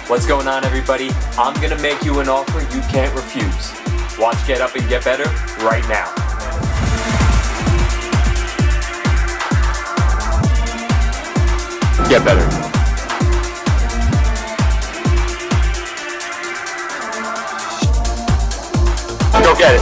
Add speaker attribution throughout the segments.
Speaker 1: What's going on, everybody? I'm gonna make you an offer you can't refuse. Watch Get Up and Get Better right now. Get better. Go get it.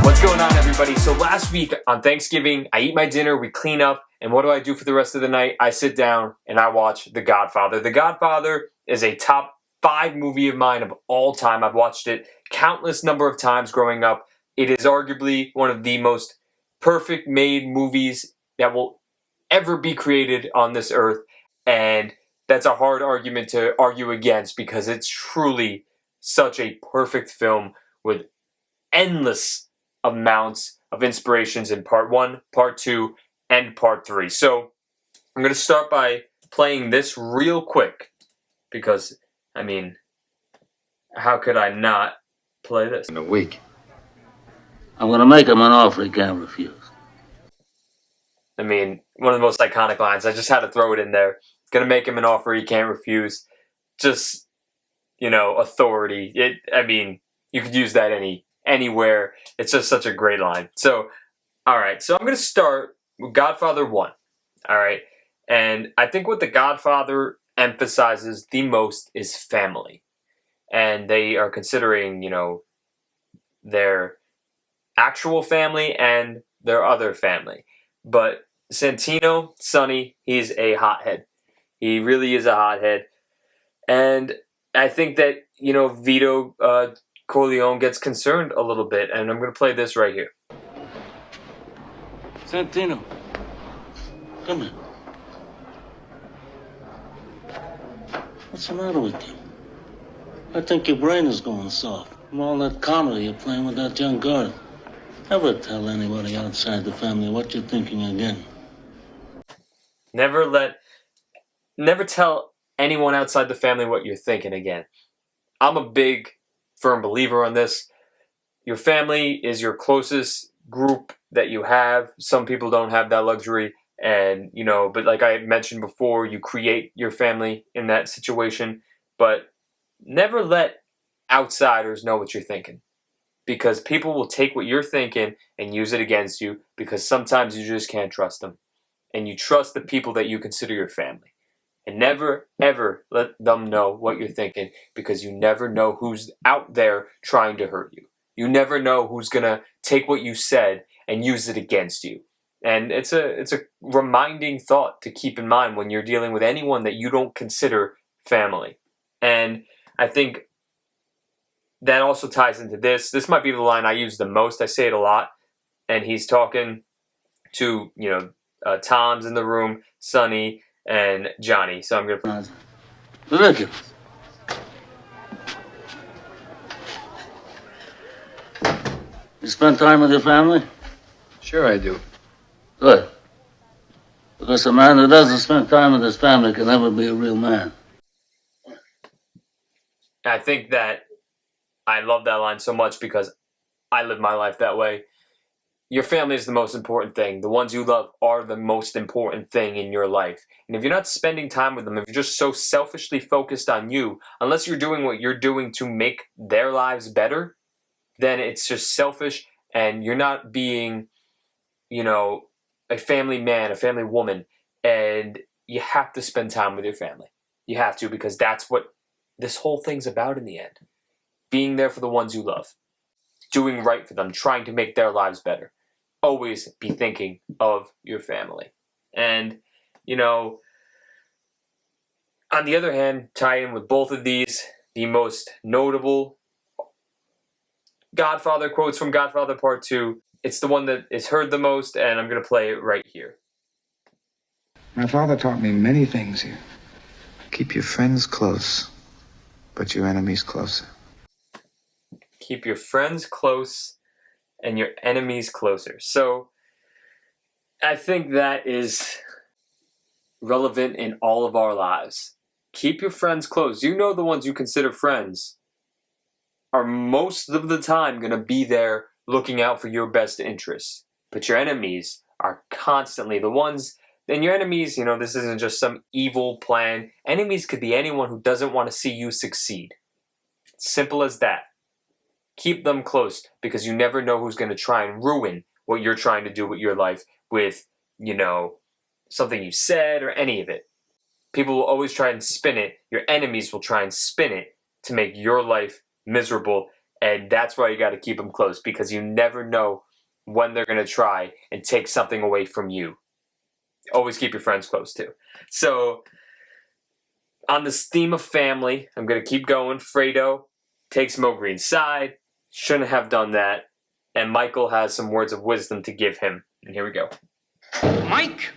Speaker 1: What's going on, everybody? So last week on Thanksgiving, I eat my dinner, we clean up, and what do I do for the rest of the night? I sit down and I watch The Godfather. The Godfather is a top 5 movie of mine of all time. I've watched it countless number of times growing up. It is arguably one of the most perfect made movies that will ever be created on this earth, and that's a hard argument to argue against because it's truly such a perfect film with endless amounts of inspirations in part 1, part 2, and part 3. So I'm going to start by playing this real quick because, I mean, how could I not play this?
Speaker 2: In a week.
Speaker 3: I'm going to make him an offer he can't refuse.
Speaker 1: I mean, one of the most iconic lines. I just had to throw it in there. Going to make him an offer he can't refuse. Just, authority. You could use that anywhere. It's just such a great line. So, all right. So I'm going to start with Godfather 1. All right. And I think what The Godfather emphasizes the most is family. And they are considering, their actual family and their other family. But Santino, Sonny, he's a hothead. He really is a hothead. And I think that, Vito Corleone gets concerned a little bit. And I'm going to play this right here.
Speaker 3: Santino, come here. What's the matter with you? I think your brain is going soft from all that comedy you're playing with that young girl. Never tell anybody outside the family what you're thinking again.
Speaker 1: Never tell anyone outside the family what you're thinking again. I'm a big, firm believer on this. Your family is your closest group that you have. Some people don't have that luxury. And, but like I mentioned before, you create your family in that situation. But never let outsiders know what you're thinking. Because people will take what you're thinking and use it against you because sometimes you just can't trust them. And you trust the people that you consider your family. And never, ever let them know what you're thinking because you never know who's out there trying to hurt you. You never know who's going to take what you said and use it against you. And it's a reminding thought to keep in mind when you're dealing with anyone that you don't consider family. And I think that also ties into this. This might be the line I use the most. I say it a lot. And he's talking to, Tom's in the room, Sonny, and Johnny. So I'm going to...
Speaker 3: Ridiculous. You spend time with your family?
Speaker 2: Sure I do.
Speaker 3: Good. Because a man who doesn't spend time with his family can never be a real man.
Speaker 1: I think that I love that line so much because I live my life that way. Your family is the most important thing. The ones you love are the most important thing in your life. And if you're not spending time with them, if you're just so selfishly focused on you, unless you're doing what you're doing to make their lives better, then it's just selfish and you're not being, a family man, a family woman. And you have to spend time with your family. You have to because that's what this whole thing's about in the end. Being there for the ones you love. Doing right for them. Trying to make their lives better. Always be thinking of your family. And, on the other hand, tie in with both of these, the most notable Godfather quotes from Godfather Part 2. It's the one that is heard the most, and I'm going to play it right here.
Speaker 4: My father taught me many things here.
Speaker 2: Keep your friends close, but your enemies closer.
Speaker 1: Keep your friends close and your enemies closer. So I think that is relevant in all of our lives. Keep your friends close. The ones you consider friends are most of the time going to be there looking out for your best interests. But your enemies are constantly the ones, and your enemies, this isn't just some evil plan. Enemies could be anyone who doesn't want to see you succeed. Simple as that. Keep them close because you never know who's going to try and ruin what you're trying to do with your life with, something you said or any of it. People will always try and spin it. Your enemies will try and spin it to make your life miserable. And that's why you got to keep them close because you never know when they're going to try and take something away from you. Always keep your friends close too. So, on this theme of family, I'm going to keep going. Fredo takes Mo Green's side. Shouldn't have done that. And Michael has some words of wisdom to give him. And here we go.
Speaker 5: Mike,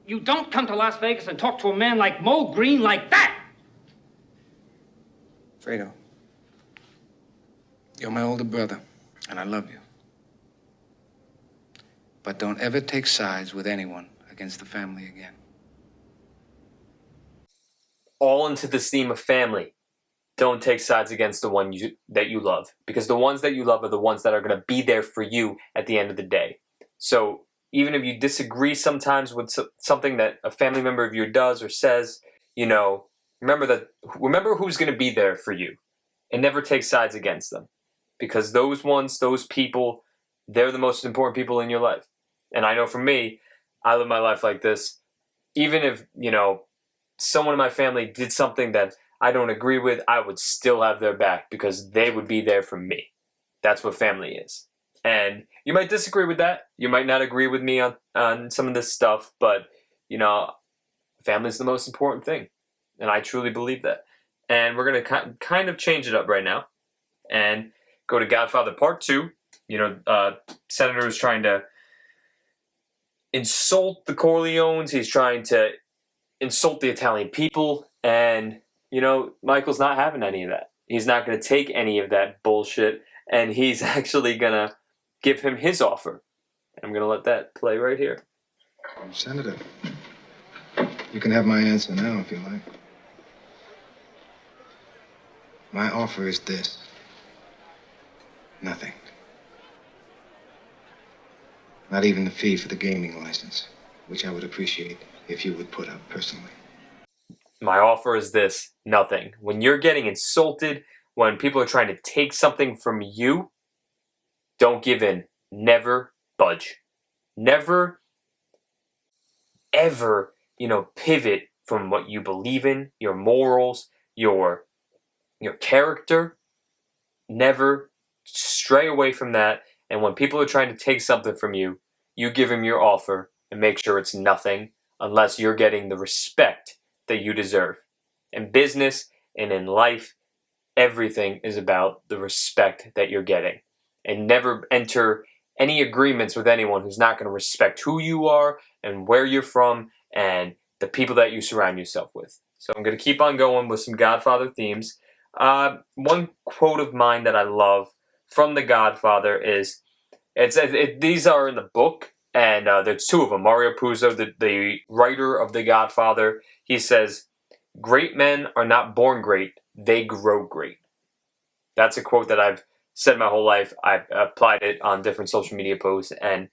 Speaker 5: you don't come to Las Vegas and talk to a man like Mo Green like that!
Speaker 4: Fredo, you're my older brother, and I love you. But don't ever take sides with anyone against the family again.
Speaker 1: All into this theme of family. Don't take sides against the one that you love. Because the ones that you love are the ones that are going to be there for you at the end of the day. So even if you disagree sometimes with something that a family member of yours does or says, remember who's going to be there for you. And never take sides against them. Because those people, they're the most important people in your life. And I know for me, I live my life like this. Even if, someone in my family did something that I don't agree with, I would still have their back because they would be there for me. That's what family is. And you might disagree with that. You might not agree with me on some of this stuff, but, family is the most important thing. And I truly believe that. And we're going to kind of change it up right now and go to Godfather Part 2. Senator is trying to insult the Corleones. He's trying to insult the Italian people. And, Michael's not having any of that. He's not going to take any of that bullshit. And he's actually going to give him his offer. I'm going to let that play right here.
Speaker 4: Senator, you can have my answer now if you like. My offer is this. Nothing. Not even the fee for the gaming license, which I would appreciate if you would put up personally.
Speaker 1: My offer is this, nothing. When you're getting insulted, when people are trying to take something from you, don't give in. Never budge. Never, ever, pivot from what you believe in, your morals, your character. Never stray away from that. And when people are trying to take something from you, you give them your offer and make sure it's nothing unless you're getting the respect that you deserve. In business and in life, everything is about the respect that you're getting. And never enter any agreements with anyone who's not going to respect who you are and where you're from and the people that you surround yourself with. So I'm going to keep on going with some Godfather themes. One quote of mine that I love from The Godfather is, these are in the book, and there's two of them. Mario Puzo, the writer of The Godfather, he says, "Great men are not born great, they grow great." That's a quote that I've said my whole life. I've applied it on different social media posts, and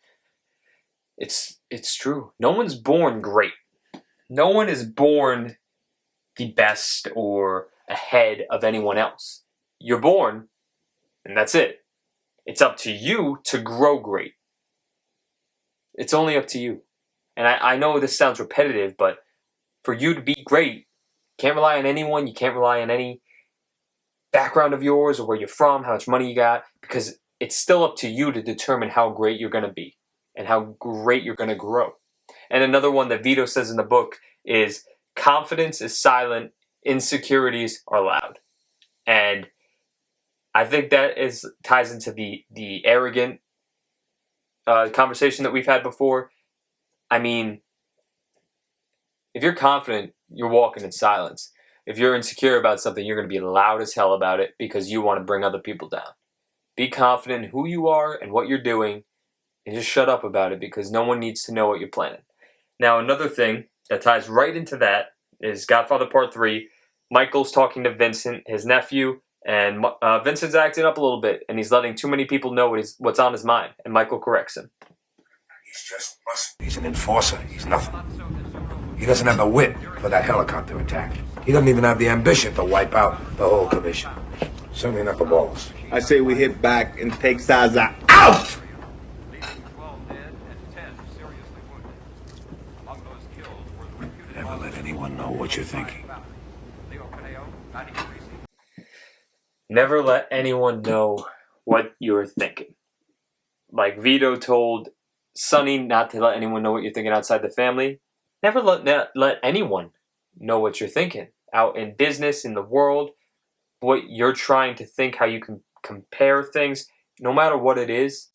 Speaker 1: it's true. No one's born great. No one is born the best or ahead of anyone else. You're born, and that's it. It's up to you to grow great. It's only up to you. And I know this sounds repetitive, but for you to be great, you can't rely on anyone. You can't rely on any background of yours or where you're from, how much money you got, because it's still up to you to determine how great you're going to be and how great you're going to grow. And another one that Vito says in the book is, confidence is silent, insecurities are loud. And I think that ties into the arrogant conversation that we've had before. I mean, if you're confident, you're walking in silence. If you're insecure about something, you're going to be loud as hell about it because you want to bring other people down. Be confident in who you are and what you're doing, and just shut up about it because no one needs to know what you're planning. Now, another thing that ties right into that is Godfather Part 3. Michael's talking to Vincent, his nephew, And Vincent's acting up a little bit, and he's letting too many people know what's on his mind. And Michael corrects him.
Speaker 6: He's just muscle. He's an enforcer. He's nothing. He doesn't have the wit for that helicopter attack. He doesn't even have the ambition to wipe out the whole commission. Certainly not the balls.
Speaker 7: I say we hit back and take Zaza out!
Speaker 6: Never let anyone know what you're thinking.
Speaker 1: Never let anyone know what you're thinking. Like Vito told Sonny not to let anyone know what you're thinking outside the family. Never let anyone know what you're thinking out in business, in the world, what you're trying to think, how you can compare things. No matter what it is,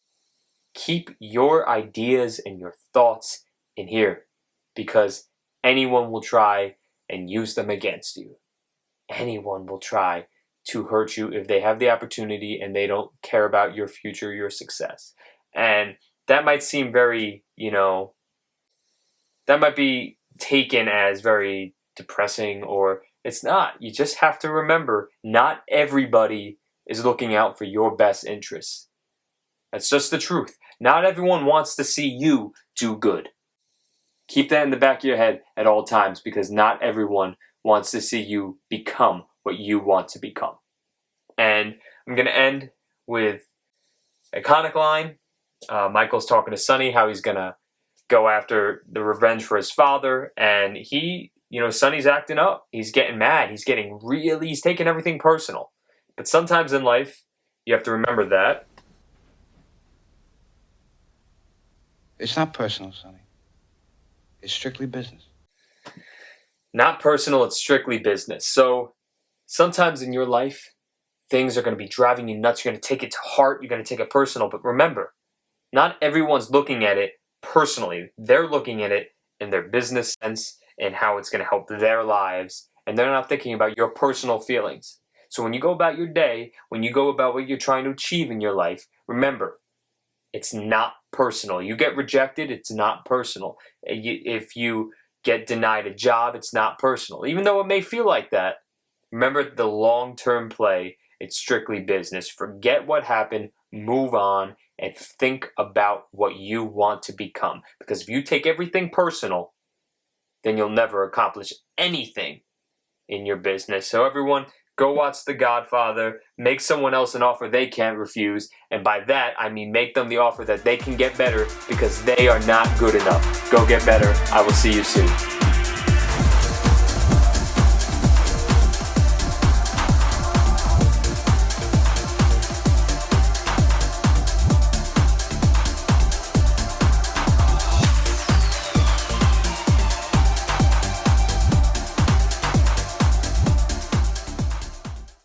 Speaker 1: keep your ideas and your thoughts in here, because anyone will try and use them against you. Anyone will try to hurt you if they have the opportunity and they don't care about your future, your success. And that might seem very, that might be taken as very depressing, or it's not. You just have to remember, not everybody is looking out for your best interests. That's just the truth. Not everyone wants to see you do good. Keep that in the back of your head at all times, because not everyone wants to see you become what you want to become. And I'm going to end with an iconic line. Michael's talking to Sonny how he's going to go after the revenge for his father, and Sonny's acting up. He's getting mad. He's taking everything personal. But sometimes in life, you have to remember that.
Speaker 2: It's not personal, Sonny. It's strictly business.
Speaker 1: Not personal, it's strictly business. So sometimes in your life, things are going to be driving you nuts. You're going to take it to heart. You're going to take it personal. But remember, not everyone's looking at it personally. They're looking at it in their business sense and how it's going to help their lives. And they're not thinking about your personal feelings. So when you go about your day, when you go about what you're trying to achieve in your life, remember, it's not personal. You get rejected, it's not personal. If you get denied a job, it's not personal. Even though it may feel like that, remember the long-term play. It's strictly business. Forget what happened, move on, and think about what you want to become. Because if you take everything personal, then you'll never accomplish anything in your business. So everyone, go watch The Godfather. Make someone else an offer they can't refuse. And by that, I mean make them the offer that they can get better, because they are not good enough. Go get better. I will see you soon.